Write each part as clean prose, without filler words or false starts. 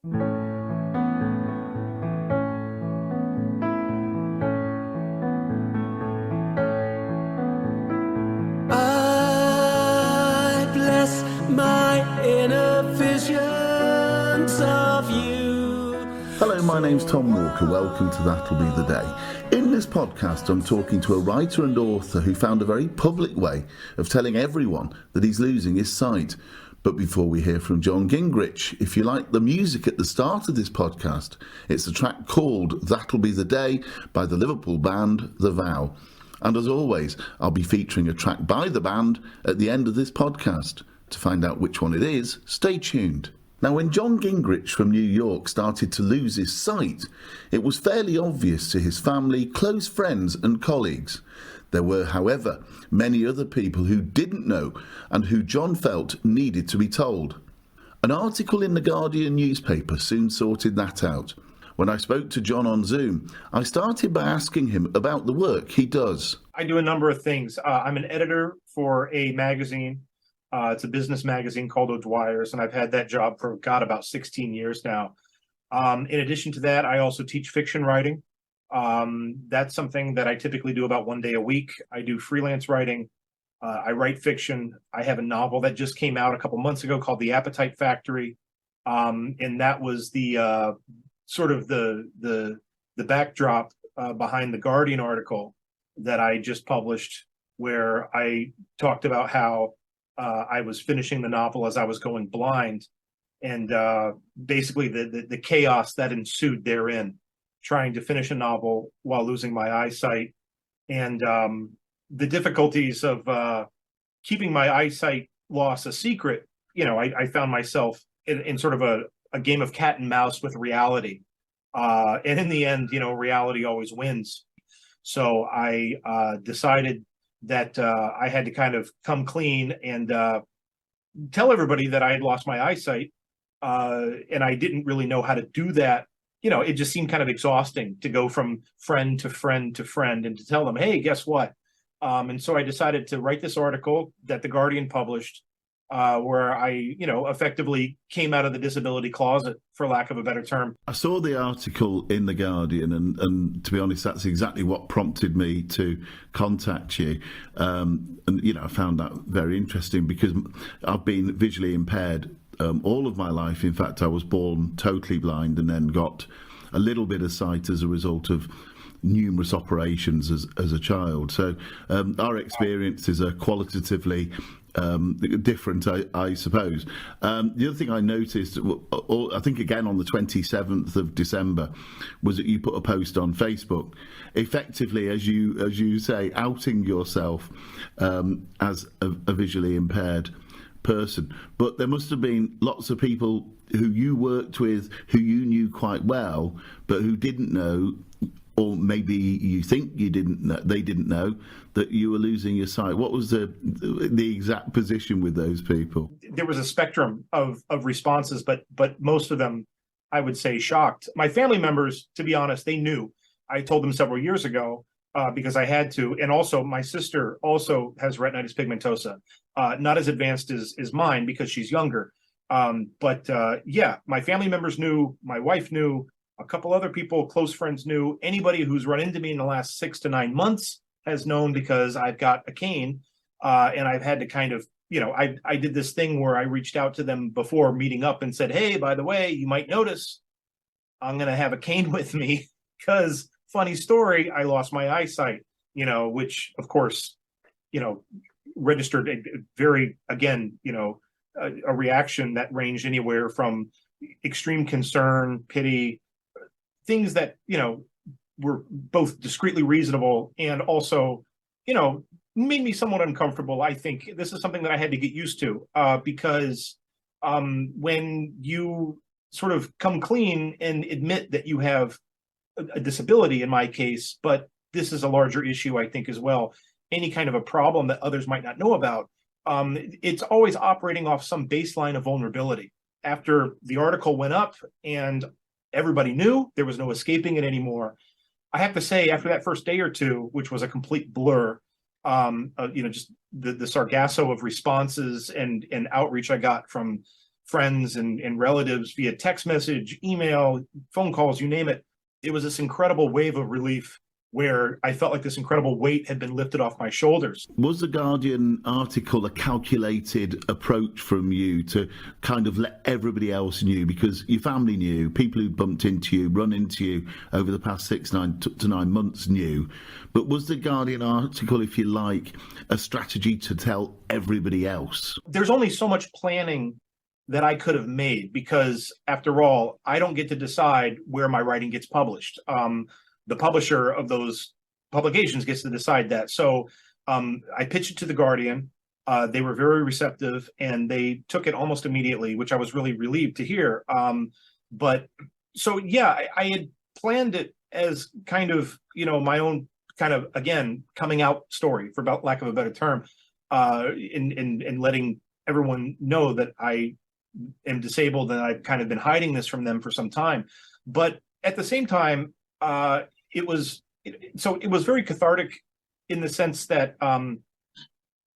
I bless my inner visions of you. Hello, my name's Tom Walker. Welcome to That'll Be the Day. In this podcast, I'm talking to a writer and author who found a very public way of telling everyone that he's losing his sight. But before we hear from Jon Gingerich, if you like the music at the start of this podcast, it's a track called That'll Be the Day by the Liverpool band The Vow. And as always, I'll be featuring a track by the band at the end of this podcast. To find out which one it is, stay tuned. Now, when Jon Gingerich from New York started to lose his sight, it was fairly obvious to his family, close friends and colleagues. There were, however, many other people who didn't know and who Jon felt needed to be told. An article in the Guardian newspaper soon sorted that out. When I spoke to Jon on Zoom, I started by asking him about the work he does. I do a number of things. I'm an editor for a magazine. It's a business magazine called O'Dwyer's, and I've had that job for, about 16 years now. In addition to that, I also teach fiction writing. That's something that I typically do about one day a week. I do freelance writing. I write fiction. I have a novel that just came out a couple months ago called The Appetite Factory. And that was the sort of the backdrop behind the Guardian article that I just published, where I talked about how I was finishing the novel as I was going blind, and basically the chaos that ensued therein, trying to finish a novel while losing my eyesight, and the difficulties of keeping my eyesight loss a secret. You know, I found myself in sort of a game of cat and mouse with reality. And in the end, reality always wins. So I decided that I had to kind of come clean and tell everybody that I had lost my eyesight. And I didn't really know how to do that. It just seemed kind of exhausting to go from friend to friend to friend and to tell them, hey, guess what? And so I decided to write this article that the Guardian published, where I, effectively came out of the disability closet, for lack of a better term. I saw the article in The Guardian, and to be honest, that's exactly what prompted me to contact you. And, I found that very interesting because I've been visually impaired all of my life. In fact, I was born totally blind and then got a little bit of sight as a result of numerous operations as a child. So our experiences are qualitatively different, I suppose. The other thing I noticed, I think again on the 27th of December, was that you put a post on Facebook, effectively, as you say, outing yourself as a visually impaired person. But there must have been lots of people who you worked with, who you knew quite well, but who didn't know, or maybe you think you didn't know, they didn't know that you were losing your sight. What was the exact position with those people? There was a spectrum of responses, but most of them, I would say, shocked. My family members, to be honest, they knew. I told them several years ago because I had to. And also, my sister also has retinitis pigmentosa, not as advanced as mine because she's younger. But my family members knew, my wife knew, a couple other people, close friends knew. Anybody who's run into me in the last 6 to 9 months has known, because I've got a cane, and I've had to kind of, I did this thing where I reached out to them before meeting up and said, hey, by the way, you might notice I'm going to have a cane with me because, funny story, I lost my eyesight, which of course, registered a very, again, a reaction that ranged anywhere from extreme concern, pity, things that, were both discreetly reasonable and also, made me somewhat uncomfortable. I think this is something that I had to get used to because when you sort of come clean and admit that you have a disability, in my case, but this is a larger issue, I think, as well, any kind of a problem that others might not know about, it's always operating off some baseline of vulnerability. After the article went up and everybody knew, there was no escaping it anymore. I have to say, after that first day or two, which was a complete blur, just the sargasso of responses and outreach I got from friends and relatives via text message, email, phone calls, you name it. It was this incredible wave of relief where I felt like this incredible weight had been lifted off my shoulders. Was the Guardian article a calculated approach from you to kind of let everybody else knew? Because your family knew, people who bumped into you, run into you over the past 9 to 9 months knew. But was the Guardian article, if you like, a strategy to tell everybody else? There's only so much planning that I could have made because, after all, I don't get to decide where my writing gets published. The publisher of those publications gets to decide that. So I pitched it to the Guardian. They were very receptive and they took it almost immediately, which I was really relieved to hear. But so, yeah, I had planned it as kind of, my own kind of, again, coming out story, for about lack of a better term, in letting everyone know that I am disabled and I've kind of been hiding this from them for some time. But at the same time, it was very cathartic in the sense that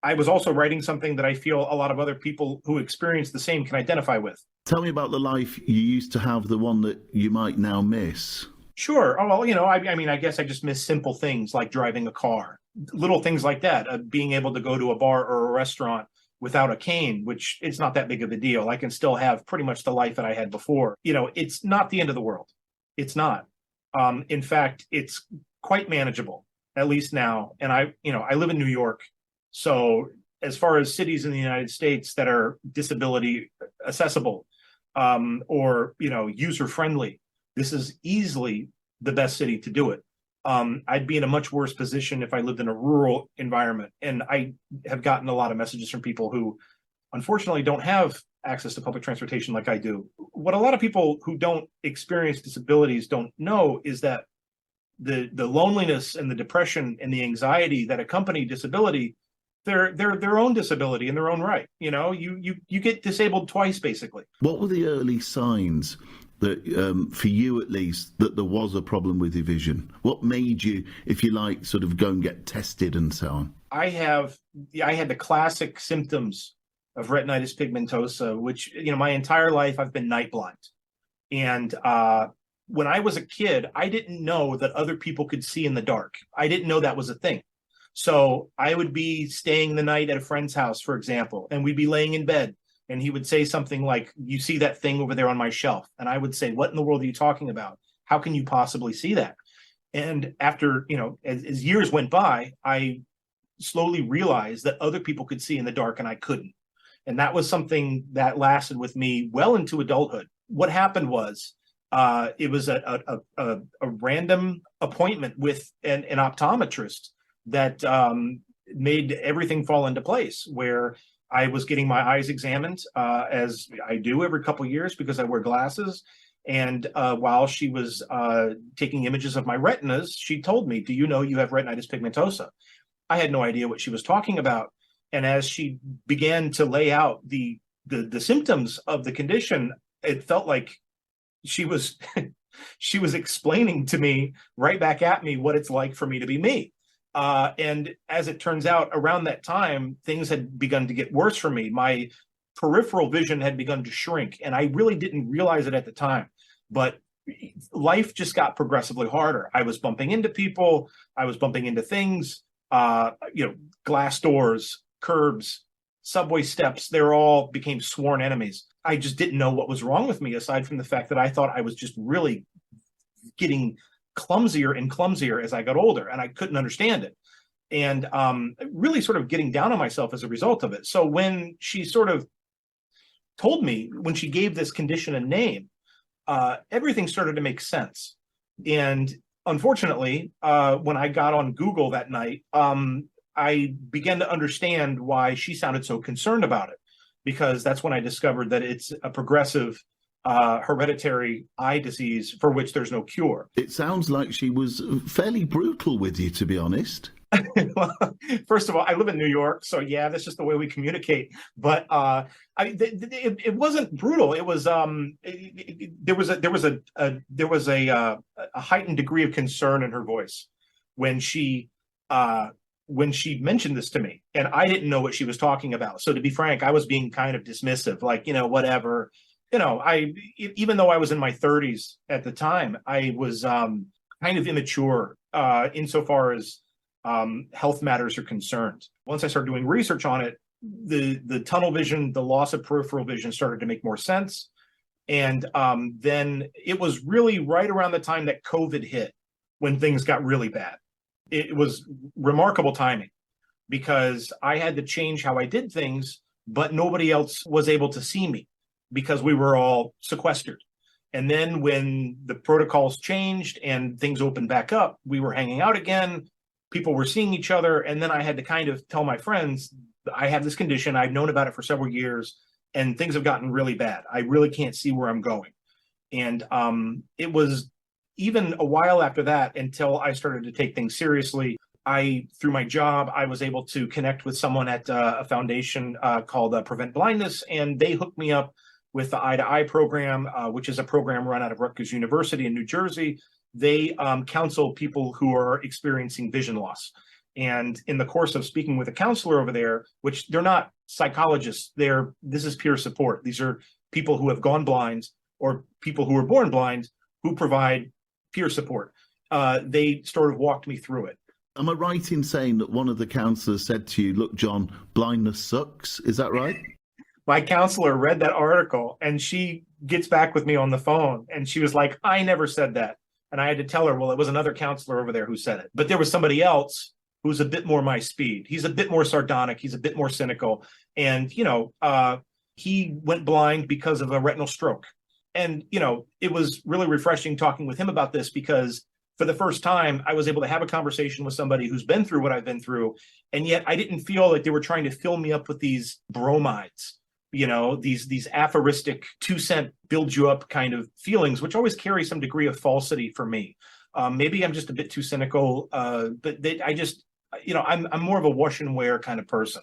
I was also writing something that I feel a lot of other people who experience the same can identify with. Tell me about the life you used to have, the one that you might now miss. Sure. Oh, well, I mean, I guess I just miss simple things like driving a car, little things like that, being able to go to a bar or a restaurant without a cane, which it's not that big of a deal. I can still have pretty much the life that I had before. It's not the end of the world. It's not. In fact, it's quite manageable, at least now. And I live in New York. So as far as cities in the United States that are disability accessible, or, user friendly, this is easily the best city to do it. I'd be in a much worse position if I lived in a rural environment. And I have gotten a lot of messages from people who unfortunately don't have access to public transportation like I do. What a lot of people who don't experience disabilities don't know is that the loneliness and the depression and the anxiety that accompany disability, they're their own disability in their own right. You get disabled twice, basically. What were the early signs that, for you at least, that there was a problem with your vision? What made you, if you like, sort of go and get tested and so on? I had the classic symptoms of retinitis pigmentosa, which, my entire life I've been night blind. And when I was a kid, I didn't know that other people could see in the dark. I didn't know that was a thing. So I would be staying the night at a friend's house, for example, and we'd be laying in bed. And he would say something like, "You see that thing over there on my shelf?" And I would say, "What in the world are you talking about? How can you possibly see that?" And after, as years went by, I slowly realized that other people could see in the dark and I couldn't. And that was something that lasted with me well into adulthood. What happened was, it was a random appointment with an optometrist that made everything fall into place, where I was getting my eyes examined, as I do every couple of years because I wear glasses. And while she was taking images of my retinas, she told me, "Do you know you have retinitis pigmentosa?" I had no idea what she was talking about. And as she began to lay out the symptoms of the condition, it felt like she was she was explaining to me, right back at me, what it's like for me to be me. And as it turns out, around that time, things had begun to get worse for me. My peripheral vision had begun to shrink, and I really didn't realize it at the time. But life just got progressively harder. I was bumping into people. I was bumping into things, glass doors, curbs, subway steps. They all became sworn enemies. I just didn't know what was wrong with me, aside from the fact that I thought I was just really getting clumsier and clumsier as I got older, and I couldn't understand it. And really sort of getting down on myself as a result of it. So when she sort of told me, when she gave this condition a name, everything started to make sense. And unfortunately, when I got on Google that night, I began to understand why she sounded so concerned about it, because that's when I discovered that it's a progressive hereditary eye disease for which there's no cure. It sounds like she was fairly brutal with you, to be honest. Well, first of all, I live in New York, so yeah, that's just the way we communicate. But it wasn't brutal. It was there was a heightened degree of concern in her voice when she when she mentioned this to me, and I didn't know what she was talking about. So to be frank, I was being kind of dismissive, like, whatever. Even though I was in my 30s at the time, I was kind of immature insofar as health matters are concerned. Once I started doing research on it, the tunnel vision, the loss of peripheral vision started to make more sense. And then it was really right around the time that COVID hit when things got really bad. It was remarkable timing because I had to change how I did things, but nobody else was able to see me because we were all sequestered. And then when the protocols changed and things opened back up, we were hanging out again. People were seeing each other. And then I had to kind of tell my friends, I have this condition. I've known about it for several years and things have gotten really bad. I really can't see where I'm going. And it was even a while after that until I started to take things seriously. Through my job, I was able to connect with someone at a foundation called Prevent Blindness, and they hooked me up with the Eye to Eye program, which is a program run out of Rutgers University in New Jersey. They counsel people who are experiencing vision loss. And in the course of speaking with a counselor over there, which they're not psychologists, this is peer support. These are people who have gone blind or people who were born blind who provide peer support. They sort of walked me through it. Am I right in saying that one of the counselors said to you, look, John, blindness sucks? Is that right? My counselor read that article and she gets back with me on the phone and she was like, I never said that. And I had to tell her, well, it was another counselor over there who said it. But there was somebody else who's a bit more my speed. He's a bit more sardonic. He's a bit more cynical. And, he went blind because of a retinal stroke. And, it was really refreshing talking with him about this because for the first time, I was able to have a conversation with somebody who's been through what I've been through. And yet I didn't feel like they were trying to fill me up with these bromides, these aphoristic 2-cent build you up kind of feelings, which always carry some degree of falsity for me. Maybe I'm just a bit too cynical, but I'm more of a wash and wear kind of person,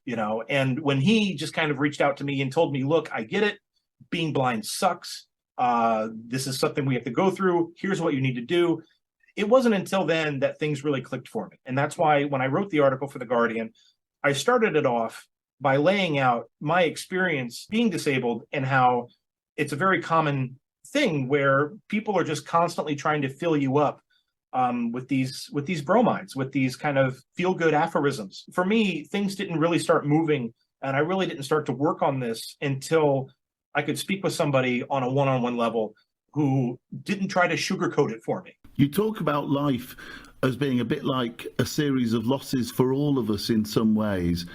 and when he just kind of reached out to me and told me, look, I get it. Being blind sucks. This is something we have to go through. Here's what you need to do. It wasn't until then that things really clicked for me. And that's why when I wrote the article for The Guardian, I started it off by laying out my experience being disabled and how it's a very common thing where people are just constantly trying to fill you up with these bromides, with these kind of feel-good aphorisms. For me, things didn't really start moving, and I really didn't start to work on this until I could speak with somebody on a one-on-one level who didn't try to sugarcoat it for me. You talk about life as being a bit like a series of losses for all of us in some ways.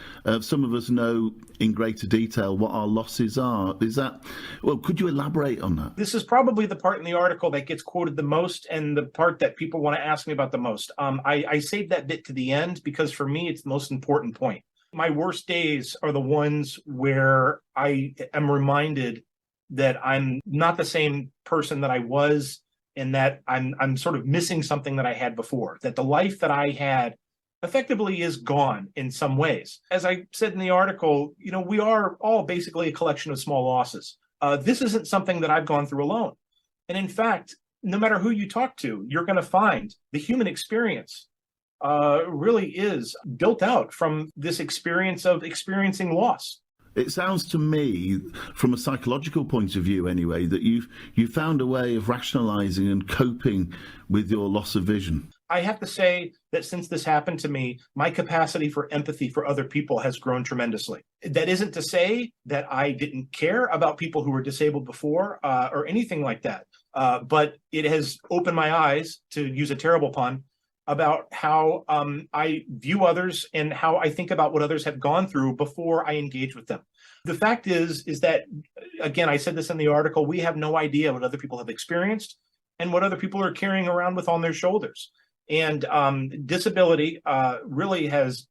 Some of us know in greater detail what our losses are. Could you elaborate on that? This is probably the part in the article that gets quoted the most and the part that people want to ask me about the most. I saved that bit to the end because for me, it's the most important point. My worst days are the ones where I am reminded that I'm not the same person that I was and that I'm sort of missing something that I had before, that the life that I had effectively is gone in some ways. As I said in the article, we are all basically a collection of small losses. This isn't something that I've gone through alone. And in fact, no matter who you talk to, you're going to find the human experience really is built out from this experience of experiencing loss. It sounds to me, from a psychological point of view anyway, that you've found a way of rationalising and coping with your loss of vision. I have to say that since this happened to me, my capacity for empathy for other people has grown tremendously. That isn't to say that I didn't care about people who were disabled before or anything like that, but it has opened my eyes, to use a terrible pun, about how I view others and how I think about what others have gone through before I engage with them. The fact is that, again, I said this in the article, we have no idea what other people have experienced and what other people are carrying around with on their shoulders. And disability really has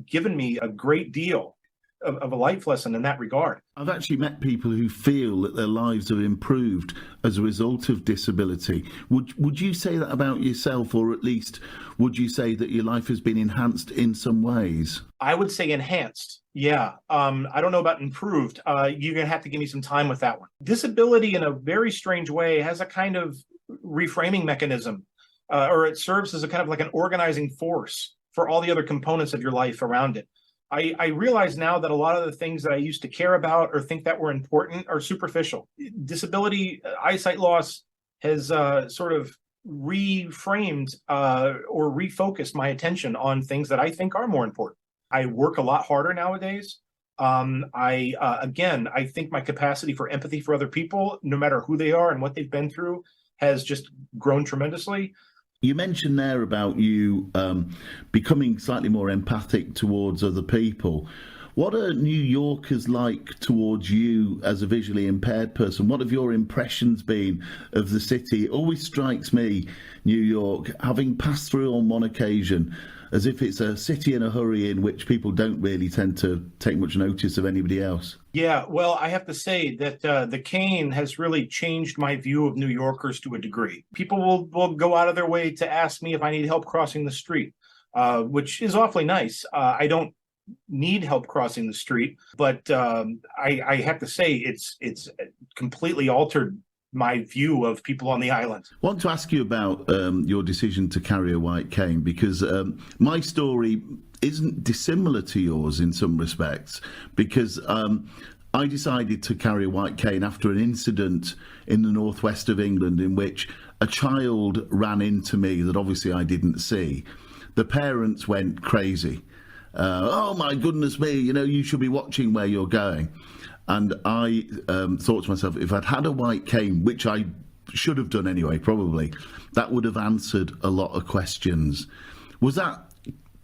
given me a great deal of a life lesson in that regard. I've actually met people who feel that their lives have improved as a result of disability. Would you say that about yourself, or at least would you say that your life has been enhanced in some ways? I would say enhanced. Yeah. I don't know about improved. You're going to have to give me some time with that one. Disability, in a very strange way, has a kind of reframing mechanism, or it serves as a kind of like an organizing force for all the other components of your life around it. I realize now that a lot of the things that I used to care about or think that were important are superficial. Disability, eyesight loss has sort of reframed or refocused my attention on things that I think are more important. I work a lot harder nowadays. I think my capacity for empathy for other people, no matter who they are and what they've been through, has just grown tremendously. You mentioned there about you becoming slightly more empathic towards other people. What are New Yorkers like towards you as a visually impaired person? What have your impressions been of the city? It always strikes me, New York, having passed through on one occasion, as if it's a city in a hurry in which people don't really tend to take much notice of anybody else. Yeah, well, I have to say that the cane has really changed my view of New Yorkers to a degree. People will go out of their way to ask me if I need help crossing the street, which is awfully nice. I don't need help crossing the street, but I have to say it's completely altered my view of people on the island. I want to ask you about your decision to carry a white cane, because my story isn't dissimilar to yours in some respects, because I decided to carry a white cane after an incident in the northwest of England in which a child ran into me that obviously I didn't see. The parents went crazy. Oh my goodness me, you should be watching where you're going. And I thought to myself, if I'd had a white cane, which I should have done anyway, probably, that would have answered a lot of questions. Was that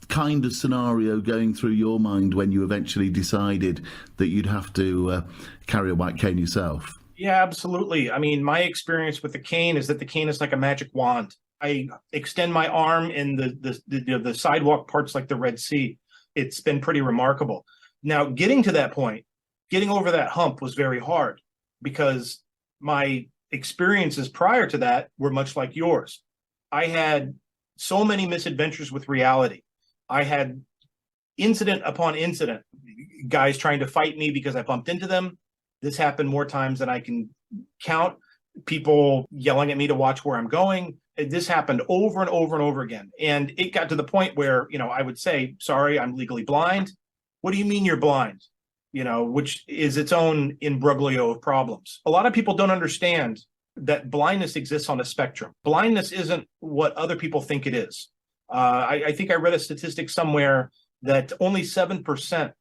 kind of scenario going through your mind when you eventually decided that you'd have to carry a white cane yourself? Yeah, absolutely. I mean, my experience with the cane is that the cane is like a magic wand. I extend my arm in the sidewalk parts like the Red Sea. It's been pretty remarkable. Now, getting to that point, getting over that hump was very hard because my experiences prior to that were much like yours. I had so many misadventures with reality. I had incident upon incident, guys trying to fight me because I bumped into them. This happened more times than I can count. People yelling at me to watch where I'm going. This happened over and over and over again. And it got to the point where, I would say, sorry, I'm legally blind. What do you mean you're blind? Which is its own imbroglio of problems. A lot of people don't understand that blindness exists on a spectrum. Blindness isn't what other people think it is. I think I read a statistic somewhere that only 7%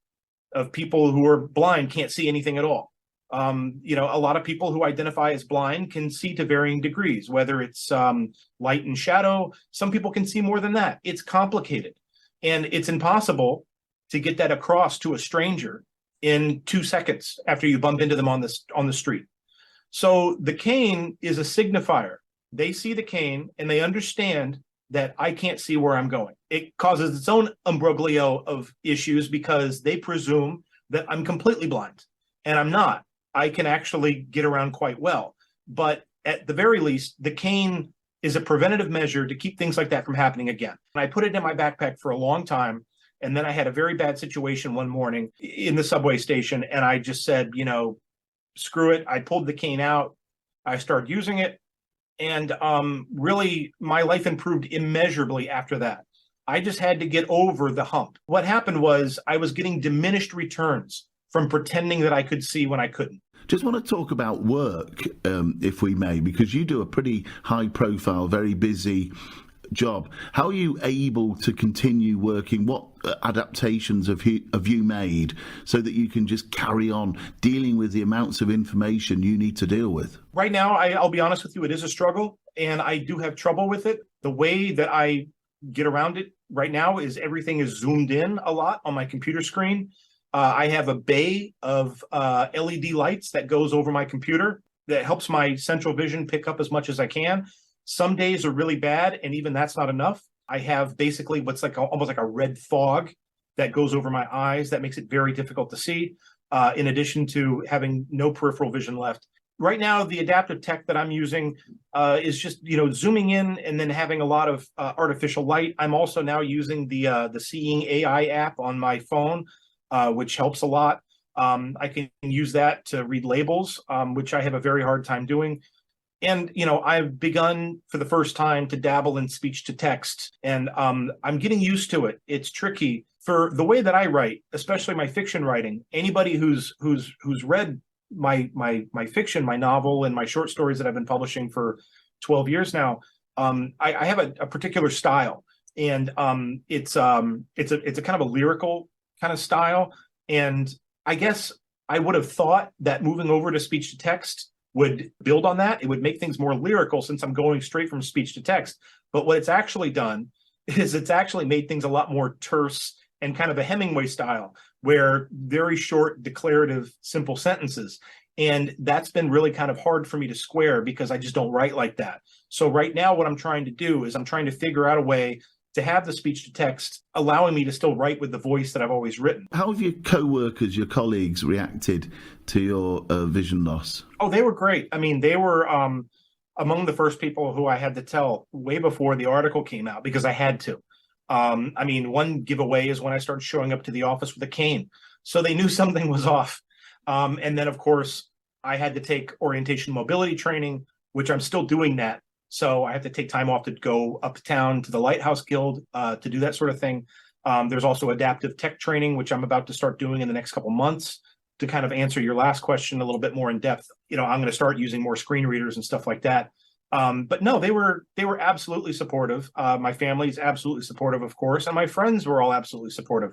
of people who are blind can't see anything at all. A lot of people who identify as blind can see to varying degrees, whether it's light and shadow. Some people can see more than that. It's complicated, and it's impossible to get that across to a stranger in 2 seconds after you bump into them on the street. So the cane is a signifier. They see the cane and they understand that I can't see where I'm going. It causes its own imbroglio of issues because they presume that I'm completely blind, and I'm not. I can actually get around quite well. But at the very least, the cane is a preventative measure to keep things like that from happening again. And I put it in my backpack for a long time. And then I had a very bad situation one morning in the subway station. And I just said, screw it. I pulled the cane out. I started using it. And really, my life improved immeasurably after that. I just had to get over the hump. What happened was I was getting diminished returns from pretending that I could see when I couldn't. Just want to talk about work, if we may, because you do a pretty high profile, very busy job. How are you able to continue working? What adaptations have you made so that you can just carry on dealing with the amounts of information you need to deal with? Right now, I'll be honest with you, it is a struggle, and I do have trouble with it. The way that I get around it right now is everything is zoomed in a lot on my computer screen. I have a bay of LED lights that goes over my computer that helps my central vision pick up as much as I can. Some days are really bad, and even that's not enough. I have basically what's like almost like a red fog that goes over my eyes that makes it very difficult to see, in addition to having no peripheral vision left. Right now, the adaptive tech that I'm using is just, zooming in and then having a lot of artificial light. I'm also now using the Seeing AI app on my phone, which helps a lot. I can use that to read labels, which I have a very hard time doing. And, I've begun for the first time to dabble in speech to text, and I'm getting used to it. It's tricky for the way that I write, especially my fiction writing. Anybody who's read my fiction, my novel, and my short stories that I've been publishing for 12 years now, I have a particular style, and it's a kind of a lyrical kind of style. And I guess I would have thought that moving over to speech to text would build on that. It would make things more lyrical since I'm going straight from speech to text. But what it's actually done is it's actually made things a lot more terse and kind of a Hemingway style, where very short, declarative, simple sentences. And that's been really kind of hard for me to square because I just don't write like that. So right now, what I'm trying to do is I'm trying to figure out a way to have the speech to text allowing me to still write with the voice that I've always written. How have your co-workers, your colleagues reacted to your vision loss? Oh, they were great. I mean, they were among the first people who I had to tell way before the article came out because I had to. I mean, one giveaway is when I started showing up to the office with a cane. So they knew something was off. And then, of course, I had to take orientation mobility training, which I'm still doing that. So I have to take time off to go uptown to the Lighthouse Guild to do that sort of thing. There's also adaptive tech training, which I'm about to start doing in the next couple months to kind of answer your last question a little bit more in depth. I'm going to start using more screen readers and stuff like that. But no, they were absolutely supportive. My family's absolutely supportive, of course, and my friends were all absolutely supportive.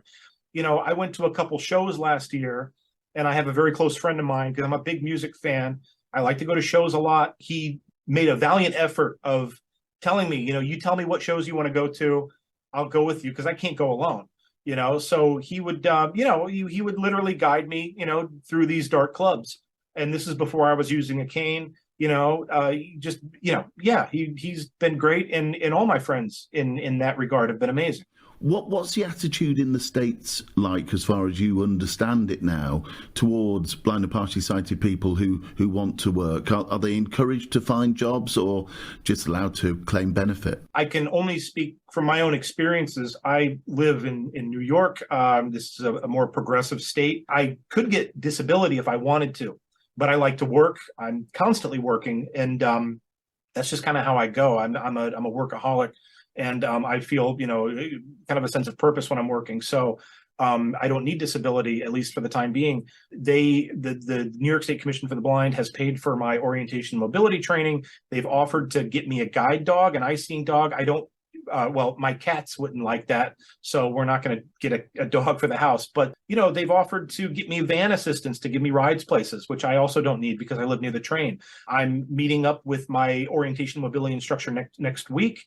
I went to a couple shows last year, and I have a very close friend of mine because I'm a big music fan. I like to go to shows a lot. He made a valiant effort of telling me, you tell me what shows you want to go to, I'll go with you because I can't go alone. So he would, he would literally guide me, through these dark clubs. And this is before I was using a cane. He's been great, and all my friends in that regard have been amazing. What's the attitude in the States like, as far as you understand it now, towards blind and partially sighted people who want to work? Are they encouraged to find jobs or just allowed to claim benefit? I can only speak from my own experiences. I live in New York. This is a more progressive state. I could get disability if I wanted to, but I like to work. I'm constantly working, and that's just kind of how I go. I'm a workaholic. And I feel, kind of a sense of purpose when I'm working. So I don't need disability, at least for the time being. The New York State Commission for the Blind has paid for my orientation mobility training. They've offered to get me a guide dog, an eye-seeing dog. I don't, my cats wouldn't like that. So we're not going to get a dog for the house. But, they've offered to get me van assistance to give me rides places, which I also don't need because I live near the train. I'm meeting up with my orientation mobility instructor next week.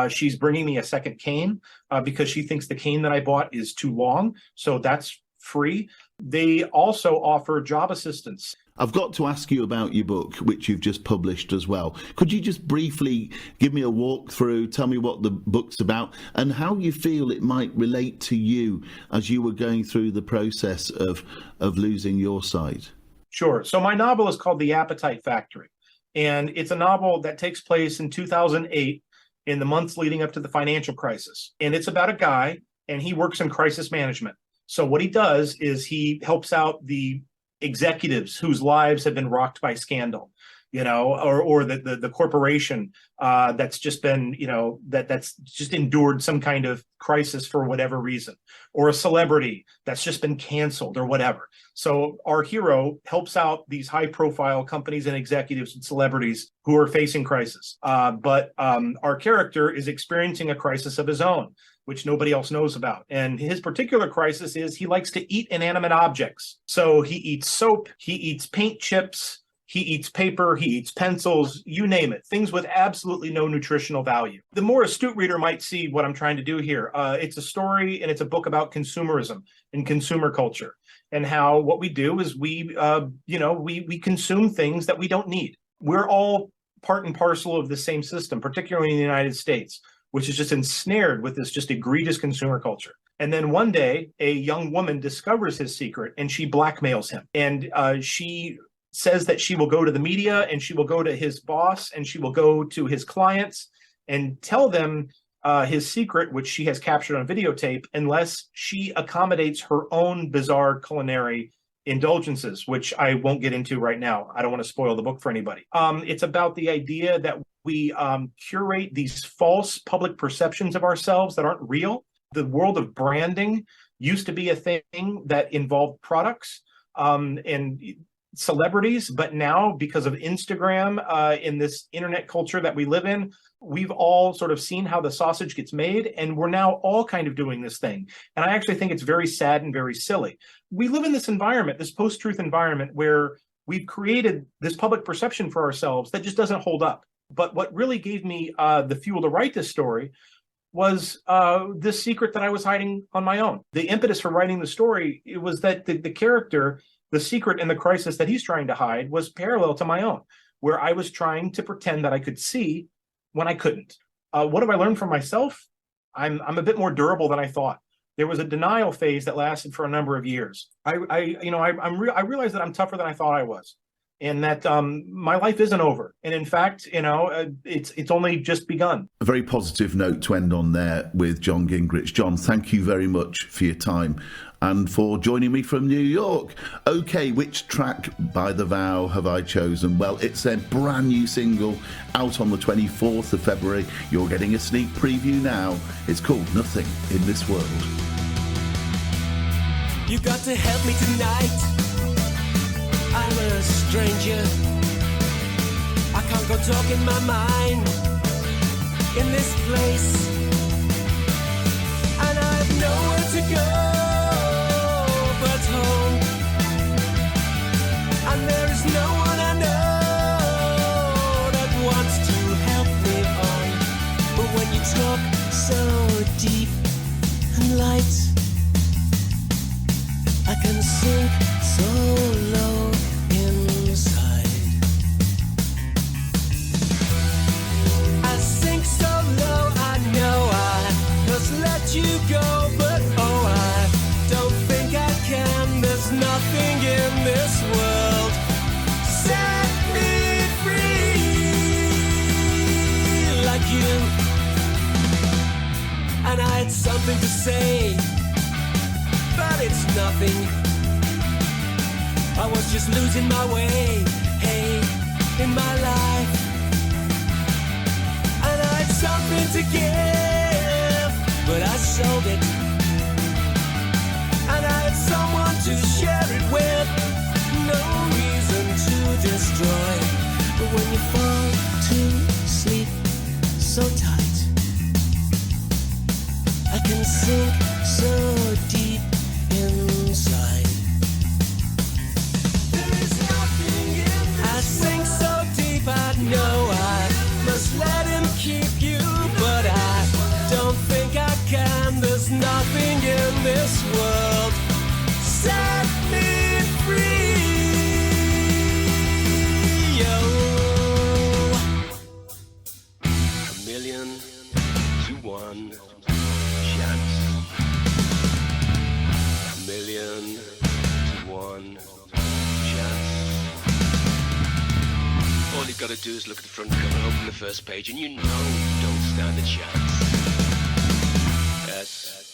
She's bringing me a second cane because she thinks the cane that I bought is too long. So that's free. They also offer job assistance. I've got to ask you about your book, which you've just published as well. Could you just briefly give me a walkthrough, tell me what the book's about, and how you feel it might relate to you as you were going through the process of losing your sight? Sure. So my novel is called The Appetite Factory, and it's a novel that takes place in 2008. In the months leading up to the financial crisis. And it's about a guy, and he works in crisis management. So what he does is he helps out the executives whose lives have been rocked by scandal, or the corporation that's just been, that's just endured some kind of crisis for whatever reason, or a celebrity that's just been canceled or whatever. So our hero helps out these high profile companies and executives and celebrities who are facing crisis. But our character is experiencing a crisis of his own, which nobody else knows about. And his particular crisis is he likes to eat inanimate objects. So he eats soap, he eats paint chips, he eats paper, he eats pencils, you name it, things with absolutely no nutritional value. The more astute reader might see what I'm trying to do here. It's a story and it's a book about consumerism and consumer culture, and how what we do is we consume things that we don't need. We're all part and parcel of the same system, particularly in the United States, which is just ensnared with this just egregious consumer culture. And then one day, a young woman discovers his secret and she blackmails him. And she says that she will go to the media and she will go to his boss and she will go to his clients and tell them his secret, which she has captured on videotape, unless she accommodates her own bizarre culinary indulgences, which I won't get into right now. I don't want to spoil the book for anybody. It's about the idea that we curate these false public perceptions of ourselves that aren't real. The world of branding used to be a thing that involved products and celebrities, but now because of Instagram, in this internet culture that we live in, we've all sort of seen how the sausage gets made, and we're now all kind of doing this thing. And I actually think it's very sad and very silly. We live in this environment, this post-truth environment, where we've created this public perception for ourselves that just doesn't hold up. But what really gave me the fuel to write this story was this secret that I was hiding on my own. The impetus for writing the story, it was that the character, the secret and the crisis that he's trying to hide was parallel to my own, where I was trying to pretend that I could see when I couldn't. What have I learned from myself? I'm a bit more durable than I thought. There was a denial phase that lasted for a number of years. I realized that I'm tougher than I thought I was, and that my life isn't over. And in fact, it's only just begun. A very positive note to end on there with Jon Gingerich. Jon, thank you very much for your time and for joining me from New York. Okay, which track by The Vow have I chosen? Well, it's their brand new single out on the 24th of February. You're getting a sneak preview now. It's called Nothing in This World. You got to help me tonight. I'm a stranger. I can't go talking my mind in this place, and I have nowhere to go but home, and there is no one I know that wants to help me on. But when you talk so deep and light, I can sink so low inside. I sink so low, I know I must let you go, but oh, I don't think I can. There's nothing in this world. Set me free like you. And I had something to say, but it's nothing. I was just losing my way, hey, in my life. And I had something to give, but I sold it. And I had someone to share it with, no reason to destroy. But when you fall to sleep so tight, I can sink so deep inside. There is nothing in this. I sink so deep, I know I must let him keep you, but I don't think I can. There's nothing in this world. Set me free. Yo. 1,000,000 to 1 chance. 1,000,000 to 1 chance. All you've got to do is look at the front cover, open the first page, and you know you don't stand a chance. Yes.